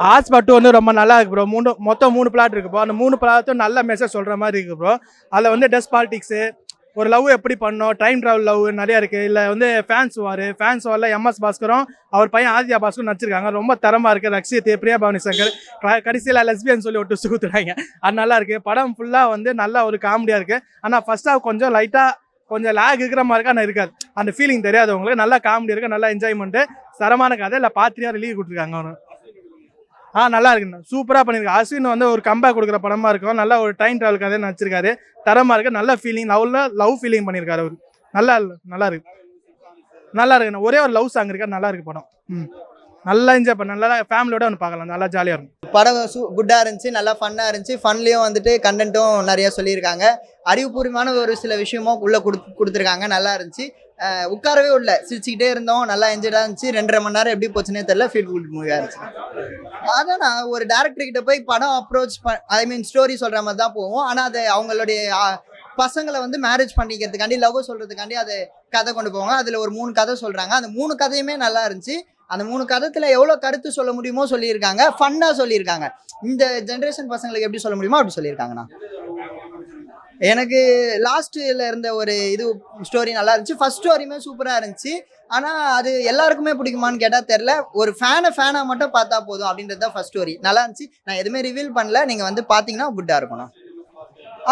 Hotspot வந்து ரொம்ப நல்லா இருக்கு ப்ரோ. மொத்தம் 3 பிளாட் இருக்கு ப்ரோ. அந்த 3 பிளாட்டும் நல்ல மெசேஜ் சொல்ற மாதிரி இருக்கு ப்ரோ. அதில் வந்து டெஸ்ட் பாலிடிக்ஸு, ஒரு லவ் எப்படி பண்ணோம், டைம் ட்ராவல் லவ் நிறையா இருக்குது. இல்லை வந்து ஃபேன்ஸ் வாரில் எம்எஸ் பாஸ்கரும் அவர் பையன் ஆதித்யா பாஸ்கரும் நடிச்சிருக்காங்க. ரொம்ப தரமாக இருக்குது. ரக்ஷித், பிரியா பவானி சங்கர், கடைசியில் லெஸ்பியன் சொல்லி ஒரு ட்விஸ்ட் கொடுத்துறாங்க. அது நல்லா இருக்குது. படம் ஃபுல்லாக வந்து நல்ல ஒரு காமெடியாக இருக்குது. ஆனால் ஃபர்ஸ்ட் ஹாஃப் கொஞ்சம் லைட்டாக கொஞ்சம் லேக் இருக்கிற மாதிரி இருக்கா, ஆனால் இருக்காது. அந்த ஃபீலிங் தெரியாது உங்களுக்கு. நல்லா காமெடி இருக்குது, நல்லா என்ஜாய்மெண்ட்டு, தரமான கதை. இல்லை பாத்திரியா ரிலீவ் கொடுத்துருக்காங்க அவனு. நல்லா இருக்குண்ணா, சூப்பராக பண்ணியிருக்காரு. அஸ்வின் வந்து ஒரு கம்பேக் கொடுக்குற படமா இருக்கும். நல்ல ஒரு டைம் ட்ராவல் கதை நடிச்சிருக்காரு. தரமாக இருக்கு. நல்ல ஃபீலிங், லவ் ஃபீலிங் பண்ணியிருக்காரு அவர். நல்லா இருக்கு. நல்லா இருக்குண்ணா. ஒரே ஒரு லவ் சாங் இருக்கா, நல்லா இருக்கு படம். நல்லா என்ஜாய் பண்ண, நல்லா ஃபேமிலியோட வந்து பார்க்கலாம். நல்லா ஜாலியாக இருக்கும் படம். குட்டாக இருந்துச்சு, நல்லா ஃபன்னாக இருந்துச்சு. ஃபன்லேயும் வந்துட்டு கண்டென்ட்டும் நிறையா சொல்லியிருக்காங்க. அறிவுபூர்வமான ஒரு சில விஷயமும் உள்ளே கொடுத்துருக்காங்க. நல்லா இருந்துச்சு. உட்காரவே உள்ள சிரிச்சுக்கிட்டே இருந்தோம். நல்லா என்ஜாய்டாக இருந்துச்சு. 2.5 மணி நேரம் எப்படி போச்சுன்னே தெரியல. ஃபீல் குட் மூவியாக இருந்துச்சு. அதான் நான் ஒரு டேரக்டர் கிட்ட போய் படம் அப்ரோச் ஸ்டோரி சொல்கிற மாதிரி தான் போவோம். ஆனால் அது அவங்களுடைய பசங்களை வந்து மேரேஜ் பண்ணிக்கிறதுக்காண்டி, லவ் சொல்கிறதுக்காண்டி அதை கதை கொண்டு போவாங்க. அதில் ஒரு 3 கதை சொல்கிறாங்க. அந்த 3 கதையுமே நல்லா இருந்துச்சு. அந்த 3 கதத்தில் எவ்வளோ கருத்து சொல்ல முடியுமோ சொல்லியிருக்காங்க. ஃபன்னாக சொல்லியிருக்காங்க. இந்த ஜென்ரேஷன் பசங்களுக்கு எப்படி சொல்ல முடியுமோ அப்படி சொல்லியிருக்காங்கண்ணா. எனக்கு லாஸ்ட்டில் இருந்த ஒரு ஸ்டோரி நல்லா இருந்துச்சு. ஃபர்ஸ்ட் ஸ்டோரியுமே சூப்பராக இருந்துச்சு. ஆனால் அது எல்லாருக்குமே பிடிக்குமான்னு கேட்டால் தெரில. ஒரு ஃபேனாக மட்டும் பார்த்தா போதும் அப்படின்றது தான் ஃபர்ஸ்ட் ஸ்டோரி. நல்லா இருந்துச்சு. நான் எதுவுமே ரிவீல் பண்ணல. நீங்கள் வந்து பார்த்தீங்கன்னா குட்டாக இருக்கணும்.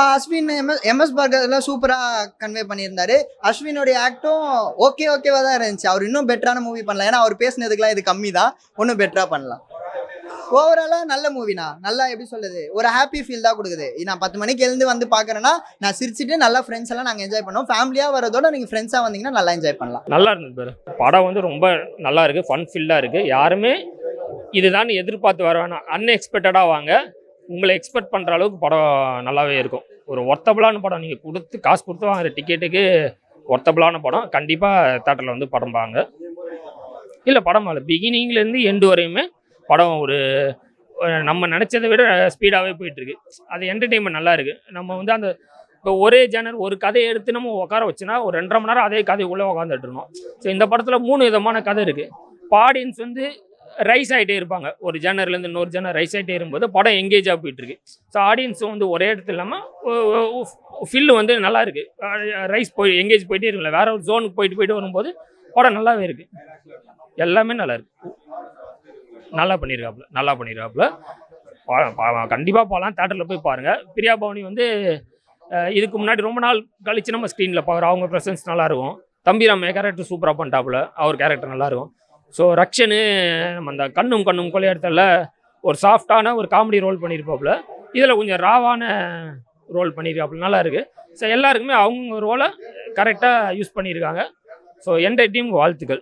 அஸ்வின், எம்எஸ் பார்கர்லாம் சூப்பராக கன்வே பண்ணியிருந்தாரு. அஸ்வினுடைய ஆக்டும் ஓகேவா தான் இருந்துச்சு. அவர் இன்னும் பெட்டரான மூவி பண்ணலாம். ஏன்னா அவர் பேசினதுக்கெலாம் இது கம்மி தான். இன்னும் பெட்டராக பண்ணலாம். ஓவராலாக நல்ல மூவினா, நல்லா எப்படி சொல்லுது, ஒரு ஹாப்பி ஃபீல் தான் கொடுக்குது. நான் 10 மணிக்கு எழுந்து வந்து பார்க்குறேன்னா நான் சிரிச்சுட்டு நல்லா ஃப்ரெண்ட்ஸ் எல்லாம் நாங்கள் என்ஜாய் பண்ணோம். ஃபேமிலியாக வரதோட நீங்கள் ஃப்ரெண்ட்ஸாக வந்தீங்கன்னா நல்லா என்ஜாய் பண்ணலாம். நல்லா இருந்தது பேர். படம் வந்து ரொம்ப நல்லா இருக்குது. ஃபன் ஃபீல்டாக இருக்குது. யாருமே இதுதான் எதிர்பார்த்து வர வேணாம். அன்எக்ஸ்பெக்டடாக வாங்க. உங்களை எக்ஸ்பெக்ட் பண்ணுற அளவுக்கு படம் நல்லாவே இருக்கும். ஒரு ஒர்த்தபிளான படம். நீங்கள் காசு கொடுத்து வாங்குற டிக்கெட்டுக்கு ஒர்த்தபிளான படம். கண்டிப்பாக தேட்டரில் வந்து படம் பாருங்க. இல்லை படம் இல்லை, பிகினிங்லேருந்து எண்டு வரையுமே படம் ஒரு நம்ம நினச்சதை விட ஸ்பீடாகவே போயிட்டுருக்கு. அது என்டர்டெயின்மெண்ட் நல்லா இருக்குது. நம்ம வந்து அந்த இப்போ ஒரே ஜேனர் ஒரு கதையை எடுத்து நம்ம உட்கார வச்சுன்னா ஒரு 2.5 மணி நேரம் அதே கதைக்குள்ளே உட்காந்துட்டு இருந்தோம். ஸோ இந்த படத்தில் 3 விதமான கதை இருக்குது. இப்போ ஆடியன்ஸ் வந்து ரைஸ் ஆகிட்டே இருப்பாங்க. ஒரு ஜேனர்லேருந்து இன்னொரு ஜேனர் ரைஸ் ஆகிட்டே இருக்கும்போது படம் எங்கேஜாக போயிட்டுருக்கு. ஸோ ஆடியன்ஸும் வந்து ஒரே இடத்துல இல்லாமல் ஃபில்லு வந்து நல்லா இருக்குது. ரைஸ் எங்கேஜ் போயிட்டே இருக்குல்ல, வேற ஒரு ஜோனுக்கு போயிட்டு வரும்போது படம் நல்லாவே இருக்குது. எல்லாமே நல்லா இருக்குது. நல்லா பண்ணியிருக்காப்புல. கண்டிப்பாக போகலாம். தேட்டரில் போய் பாருங்கள். பிரியா பவானி வந்து இதுக்கு முன்னாடி ரொம்ப நாள் கழிச்சு நம்ம ஸ்க்ரீனில் பார்க்குறோம். அவங்க ப்ரெசன்ஸ் நல்லாயிருக்கும். தம்பிராமைய கேரக்டர் சூப்பராக பண்ணிட்டாப்புல. அவர் கேரக்டர் நல்லாயிருக்கும். ஸோ ரக்ஷனு நம்ம அந்த கண்ணும் கொலையாடத்தில் ஒரு சாஃப்டான ஒரு காமெடி ரோல் பண்ணியிருப்பாப்புல. இதில் கொஞ்சம் ராவான ரோல் பண்ணியிருக்காப்புல. நல்லா இருக்குது. ஸோ எல்லாருக்குமே அவங்க ரோலை கரெக்டாக யூஸ் பண்ணியிருக்காங்க. ஸோ என்டையர் டீமுக்கு வாழ்த்துக்கள்.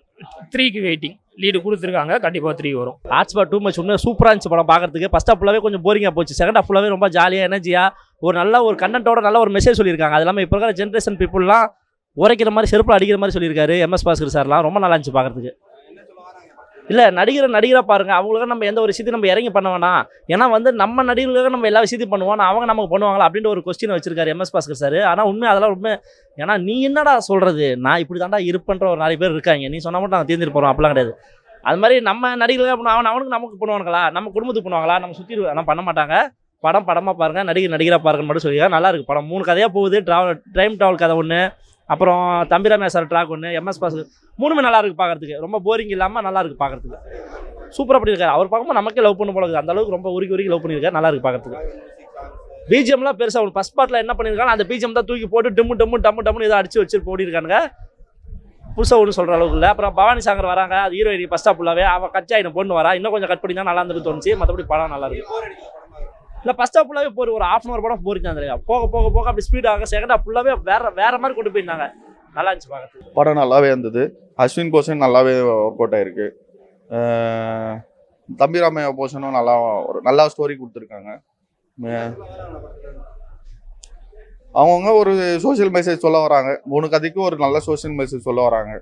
3க்கு வெயிட்டிங். லீடு கொடுத்துருக்காங்க. கண்டிப்பாக 3 வரும். ஹாட்ஸ்பாட் டூ மச் உண்மையாக சூப்பராக இருந்துச்சு படம் பார்க்குறதுக்கு. ஃபர்ஸ்ட் ஹாஃப் ஃபுல்லாகவே கொஞ்சம் போரிங்காக போச்சு. செகண்ட் ஹாஃப் ஃபுல்லாகவே ரொம்ப ஜாலியாக எனர்ஜியாக ஒரு நல்ல ஒரு கண்டென்ட்டோட நல்ல ஒரு மெசேஜ் சொல்லியிருக்காங்க. அது இல்லாமல் இப்போ இருக்கிற ஜென்ரேஷன் பீப்புளெலாம் உரைக்கிற மாதிரி செருப்பில் அடிக்கிற மாதிரி சொல்லியிருக்காரு எம்எஸ் பாஸ்கர் சார்லாம். ரொம்ப நல்லா இருந்துச்சு பார்க்குறதுக்கு. இல்லை நடிகராக பாருங்கள். அவங்களுக்கு நம்ம எந்த ஒரு விஷயத்தையும் நம்ம இறங்கி பண்ண வேணாம். ஏன்னா வந்து நம்ம நடிகர்களுக்காக நம்ம எல்லா விஷயத்தையும் பண்ணுவோம். அவங்க நமக்கு பண்ணுவாங்களா அப்படின்ற ஒரு கொஸ்டின் வச்சிருக்காரு எம்எஸ் பாஸ்கர் சார். ஆனால் உண்மை அதெல்லாம் உண்மை. ஏன்னா நீ என்னடா சொல்கிறது, நான் இப்படி தாண்டா இருப்பேன்ற ஒரு 4 பேர் இருக்காங்க. நீ சொன்னால் மட்டும் நாங்கள் தேர்ந்துட்டு போகிறோம் அப்படிலாம் கிடையாது. அது மாதிரி நம்ம நடிகர்களுக்காக பண்ணுவோம். அவனுக்கு நமக்கு பண்ணுவாங்களா, நம்ம குடும்பத்துக்கு பண்ணுவாங்களா, நம்ம சுற்றி ஆனால் பண்ண மாட்டாங்க. படமாக பாருங்கள். நடிகராக பாருங்கன்னு மட்டும் சொல்லியிருக்காங்க. நல்லா இருக்குது படம். 3 கதையாக போகுது. டைம் ட்ராவல் கதை ஒன்று, அப்புறம் தம்பிராமையா சார் ட்ராக் ஒன்று, எம்எஸ் பாஸ்கர் 3மே நல்லா இருக்குது பார்க்குறதுக்கு. ரொம்ப போரிங் இல்லாமல் நல்லா இருக்குது பார்க்குறதுக்கு. சூப்பராக பண்ணியிருக்காரு. அவர் பார்க்கும்போது நமக்கே லவ் பண்ண போல இருக்குது. அந்த அளவுக்கு ரொம்ப உருக்கி லவ் பண்ணியிருக்காரு. நல்லா இருக்குது பார்க்குறதுக்கு. பிஜிஎம்லாம் பெருசாக ஒரு ஃபர்ஸ்ட் பார்ட்டில் என்ன பண்ணியிருக்காங்க, அந்த பிஜிஎம் தான் தூக்கி போட்டு டம்முன்னு இதை அடிச்சு வச்சு போட்டிருக்காங்க. புதுசாக ஒன்று சொல்கிற அளவுக்கு இல்லை. அப்புறம் பவானி சாகர் வராங்க. அது ஹீரோயின் ஃபர்ஸ்ட் ஹாஃப் ஃபுல்லாகவே அவள் கட்சி ஆகின பொண்ணு வரா. இன்னும் கொஞ்சம் கட் பண்ணி தான் நல்லா இருந்துட்டு தோணுச்சு. மற்றபடி படம் நல்லா இருக்குது. இல்லை ஃபர்ஸ்ட் ஹாஃப் ஃபுல்லாகவே ஒரு 1/2 படம் போயிருந்தாங்க. போக அப்படி ஸ்பீடாக செகண்ட் ஹாஃப் ஃபுல்லாகவே வேற மாதிரி கொண்டு போயிருந்தாங்க. நல்லா இருந்துச்சு பார்க்குறது. படம் நல்லாவே இருந்தது. அஸ்வின் போர்ஷன் நல்லாவே ஒர்க் அவுட் ஆகிருக்கு. தம்பிராமையா போர்ஷனும் நல்லா ஸ்டோரி கொடுத்துருக்காங்க. அவங்கவுங்க ஒரு சோஷியல் மெசேஜ் சொல்ல வராங்க. 3 கதைக்கு ஒரு நல்ல சோஷியல் மெசேஜ் சொல்ல வராங்க.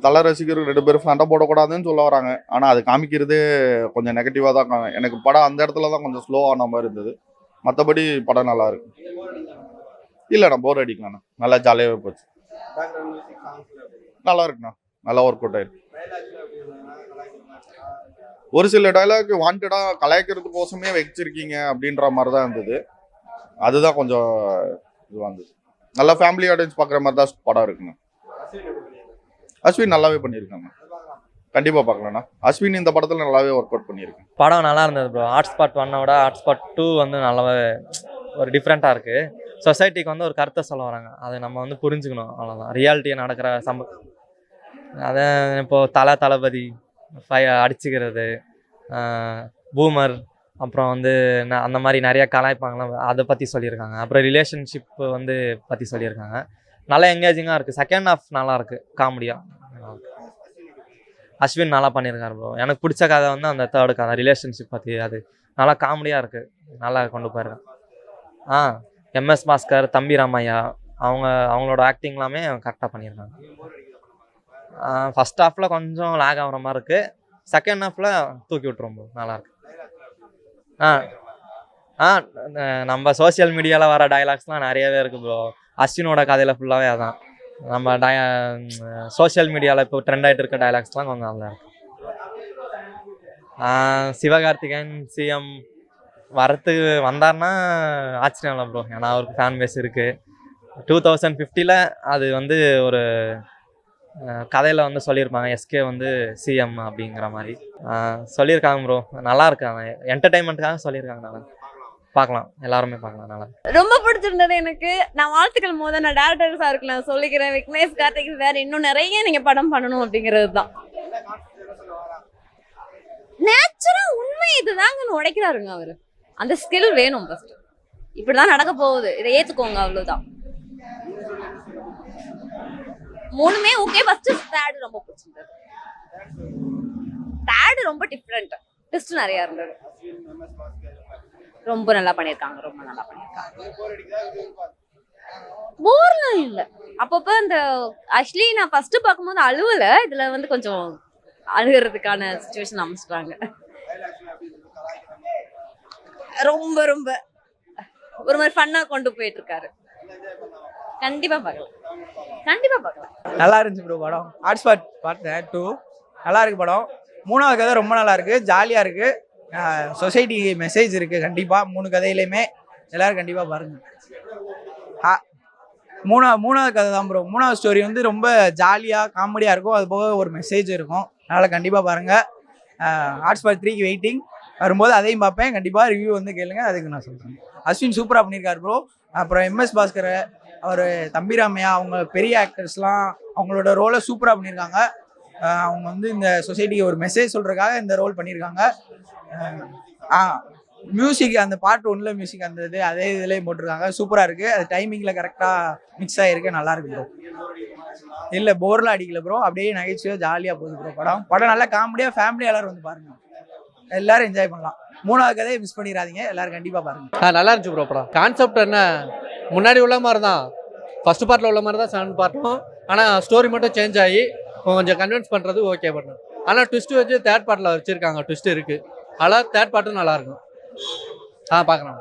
தலை ரசிகர்கள் 2 பேரும் சண்டை போடக்கூடாதுன்னு சொல்ல வராங்க. ஆனால் அது காமிக்கிறதே கொஞ்சம் நெகட்டிவாக தான். எனக்கு படம் அந்த இடத்துல தான் கொஞ்சம் ஸ்லோ ஆன மாதிரி இருந்தது. மற்றபடி படம் நல்லா இருக்கு. இல்லைண்ணா போர் அடிக்கலாண்ணா. நல்லா ஜாலியாகவே போச்சு. நல்லா இருக்குண்ணா. நல்லா ஒர்க் அவுட் ஆயிருக்கு. ஒரு சில டைலாக் வாண்டடாக கலாய்க்கிறதுக்கோசமே வச்சிருக்கீங்க அப்படின்ற மாதிரி தான் இருந்தது. அதுதான் கொஞ்சம் இதுவாக இருந்தது. நல்லா ஃபேமிலி ஆடியன்ஸ் பார்க்குற மாதிரி தான் படம் இருக்குங்க. அஸ்வின் நல்லாவே பண்ணியிருக்காங்க, கண்டிப்பாக பார்க்கலண்ணா. அஸ்வின் இந்த படத்தில் நல்லாவே ஒர்க் அவுட் பண்ணியிருக்கேன். படம் நல்லா இருந்தது ப்ரோ. ஹாட்ஸ்பாட் 1-ஓட ஹாட்ஸ்பாட் 2 வந்து நல்லாவே ஒரு டிஃப்ரெண்ட்டாக இருக்குது. சொசைட்டிக்கு வந்து ஒரு கருத்தை சொல்ல வராங்க, அதை நம்ம வந்து புரிஞ்சுக்கணும், அவ்வளோதான். ரியாலிட்டியை நடக்கிற அதை இப்போது தளபதி அடிச்சுக்கிறது, பூமர், அப்புறம் வந்து அந்த மாதிரி நிறையா கலாய்ப்பாங்களா, அதை பற்றி சொல்லியிருக்காங்க. அப்புறம் ரிலேஷன்ஷிப் வந்து பற்றி சொல்லியிருக்காங்க. நல்லா என்கேஜிங்காக இருக்குது. செகண்ட் ஹாஃப் நல்லாயிருக்கு, காமெடியாக. அஸ்வின் நல்லா பண்ணியிருக்காரு ப்ரோ. எனக்கு பிடிச்ச கதை வந்து அந்த தேர்டு கதை, ரிலேஷன்ஷிப் பற்றி. அது நல்லா காமெடியாக இருக்குது, நல்லா கொண்டு போயிருக்கேன். எம்எஸ் பாஸ்கர், தம்பி ராமையா, அவங்களோட ஆக்டிங் எல்லாமே கரெக்டாக பண்ணியிருக்காங்க. ஃபஸ்ட் ஹாஃபில் கொஞ்சம் லேக் ஆகிற மாதிரி இருக்குது, செகண்ட் ஹாஃபில் தூக்கி விட்டுரும் ப்ரோ, நல்லாயிருக்கு. நம்ம சோசியல் மீடியாவில் வர டைலாக்ஸ்லாம் நிறையவே இருக்குது ப்ரோ. அஸ்வினோட கதையில் ஃபுல்லாகவே அதான். நம்ம சோசியல் மீடியாவில் இப்போ ட்ரெண்ட் ஆகிட்டு இருக்க டைலாக்ஸ்லாம் கொஞ்சம் நல்லா இருக்கு. சிவகார்த்திகேயன் சிஎம் வரத்துக்கு வந்தார்னா ஆச்சரியம் இல்லை ப்ரோ, ஏன்னா அவருக்கு ஃபேன் பேஸ் இருக்குது. 2050 அது வந்து ஒரு கதையில் வந்து சொல்லியிருப்பாங்க, எஸ்கே வந்து சிஎம் அப்படிங்கிற மாதிரி சொல்லியிருக்காங்க ப்ரோ. நல்லா இருக்காங்க, என்டர்டைன்மெண்ட்டுக்காக சொல்லியிருக்காங்க. நல்லா பார்க்கலாம், எல்லாருமே பார்க்கலாம். நல்லா ரொம்ப பிடிச்சிருந்தது எனக்கு. நான் வாழ்த்துக்கள் போது நான் டேரக்டர் சாருக்கு நான் சொல்லிக்கிறேன். விக்னேஷ் கார்த்திக் வேற இன்னும் நிறைய நீங்க படம் பண்ணணும் அப்படிங்கிறது தான். நேச்சுரா உண்மை இதுதாங்க உடைக்கிறாருங்க அவரு. அந்த ஸ்கில் வேணும் ஃபர்ஸ்ட். இப்படிதான் நடக்க போகுது, இதை ஏத்துக்கோங்க, அவ்வளவுதான். மூணுமே ஓகே. ஃபர்ஸ்ட் தேர்ட் ரொம்ப பிடிச்சிருந்தது. தேர்ட் ரொம்ப டிஃப்ரெண்ட், ட்விஸ்ட் நிறைய இருந்தது. ரொம்ப நல்லா பண்ணியிருக்காங்க, ரொம்ப நல்லா பண்ணியிருக்காங்க. போர்லாம் இல்லை. அப்பப்போ இந்த ஆக்சுவலி நான் ஃபர்ஸ்ட் பார்க்கும்போது அழுவலை, இதுல வந்து கொஞ்சம் அழுகிறதுக்கான சுச்சுவேஷன் அமைச்சிட்டாங்க. ரொம்ப ரொம்ப ஒரு மாதிரி ஃபன்னா கொண்டு போயிட்டு இருக்காரு. கண்டிப்பா பார்க்கலாம், கண்டிப்பா பார்க்கலாம். நல்லா இருந்துச்சு ப்ரோ படம். ஹாட்ஸ்பாட் பார்த்தேன் 2, நல்லா இருக்கு படம். 3வது கதை ரொம்ப நல்லா இருக்கு, ஜாலியாக இருக்கு. சொசைட்டி மெசேஜ் இருக்கு கண்டிப்பாக 3 கதையிலையுமே. எல்லாரும் கண்டிப்பாக பாருங்க. 3வது கதை தான் ப்ரோ. 3வது ஸ்டோரி வந்து ரொம்ப ஜாலியாக காமெடியாக இருக்கும், அது போக ஒரு மெசேஜ் இருக்கும். அதனால் கண்டிப்பாக பாருங்கள். ஹாட்ஸ்பாட் 3க்கு வெயிட்டிங். வரும்போது அதையும் பார்ப்பேன், கண்டிப்பாக ரிவ்யூ வந்து கேளுங்க, அதுக்கு நான் சொல்கிறேன். அஸ்வின் சூப்பராக பண்ணியிருக்காரு ப்ரோ. அப்புறம் எம்எஸ் பாஸ்கர், அவர் தம்பிராமையா, அவங்க பெரிய ஆக்டர்ஸ்லாம் அவங்களோட ரோலை சூப்பராக பண்ணியிருக்காங்க. அவங்க வந்து இந்த சொசைட்டிக்கு ஒரு மெசேஜ் சொல்கிறதுக்காக இந்த ரோல் பண்ணியிருக்காங்க. மியூசிக் அந்த பார்ட் 1ல மியூசிக் அந்த இது அதே இதுலேயும் போட்டிருக்காங்க, சூப்பராக இருக்குது. அது டைமிங்கில் கரெக்டாக மிக்ஸ் ஆகிருக்கு, நல்லா இருக்கு ப்ரோ. இல்லை போர்லாம் அடிக்கல ப்ரோ, அப்படியே நகைச்சுவையாக ஜாலியாக போகுது ப்ரோ. படம் நல்லா காமெடியாக ஃபேமிலி எல்லாரும் வந்து பாருங்க, எல்லாரும் என்ஜாய் பண்ணலாம். 3வது கதையை மிஸ் பண்ணிடாதீங்க, எல்லாரும் கண்டிப்பாக பாருங்க. நல்லா இருந்துச்சு ப்ரோ படம். கான்செப்ட் என்ன முன்னாடி உள்ள மாதிரி தான், ஃபர்ஸ்ட் பார்ட்டில் உள்ள மாதிரி தான் செகண்ட் பார்ட்டும். ஆனால் ஸ்டோரி மட்டும் சேஞ்ச் ஆகி கொஞ்சம் கன்வின்ஸ் பண்ணுறது ஓகே பண்ணணும். ஆனால் ட்விஸ்ட்டு வச்சு தேர்ட் பார்ட்டில் வச்சுருக்காங்க, ட்விஸ்ட் இருக்குது. அதனால் தேர்ட் பார்ட்டும் நல்லாயிருக்கும். பார்க்கலாம்.